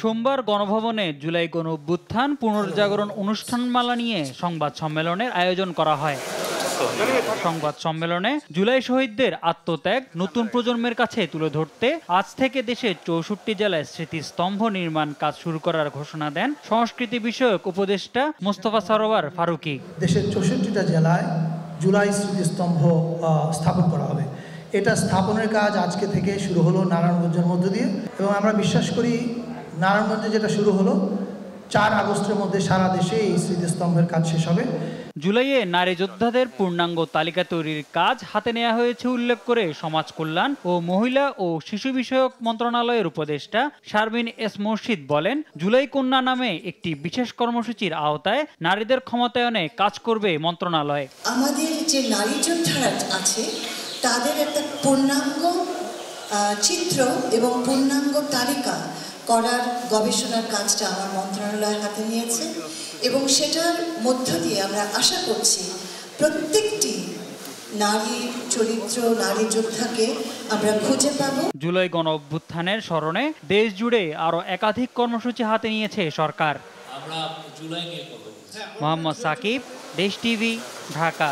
সোমবার গণভবনে জুলাই গণ অভ্যুত্থান পুনর্জাগরণ অনুষ্ঠানমালা নিয়ে সংবাদ সম্মেলনের আয়োজন করা হয়। সংবাদ সম্মেলনে জুলাই শহীদদের আত্মত্যাগ নতুন প্রজন্মের কাছে তুলে ধরতে আজ থেকে দেশের ৬৪ জেলায় স্মৃতিস্তম্ভ নির্মাণ কাজ শুরু করার ঘোষণা দেন সংস্কৃতি বিষয়ক উপদেষ্টা মোস্তফা সরোয়ার ফারুকী। দেশের ৬৪টা জেলায় জুলাই স্মৃতিস্তম্ভ স্থাপন করা হবে। এটা স্থাপনের কাজ আজকে থেকে শুরু হলো নারায়ণগঞ্জের মধ্য দিয়ে, এবং আমরা বিশ্বাস করি নারায়ণগঞ্জে যেটা শুরু হলো ৪ আগস্টের মধ্যে সারা দেশে এই স্মৃতিস্তম্ভের কাজ শেষ হবে। জুলাইয়ে নারী যোদ্ধাদের পূর্ণাঙ্গ তালিকা তৈরির কাজ হাতে নেওয়া হয়েছে উল্লেখ করে সমাজ কল্যাণ ও মহিলা ও শিশু বিষয়ক মন্ত্রণালয়ের উপদেষ্টা শারমিন এস মুর্শিদ বলেন, জুলাই কন্যা নামে একটি বিশেষ কর্মসূচির আওতায় নারীদের ক্ষমতায়নে কাজ করবে মন্ত্রণালয়। আমাদের যে নারী যোদ্ধারা আছে তাদের একটা পূর্ণাঙ্গ চিত্র এবং পূর্ণাঙ্গ তালিকা করার গবেষণার কাজটা আমার মন্ত্রণালয় হাতে নিয়েছে, এবং সেটার মধ্য দিয়ে আমরা আশা করছি প্রত্যেকটি নারী চরিত্র, নারী যোদ্ধাকে আমরা খুঁজে পাব। জুলাই গণ অভ্যুত্থানের স্মরণে দেশ জুড়ে আরও একাধিক কর্মসূচি হাতে নিয়েছে সরকার। মোহাম্মদ সাকিব, দেশ টিভি, ঢাকা।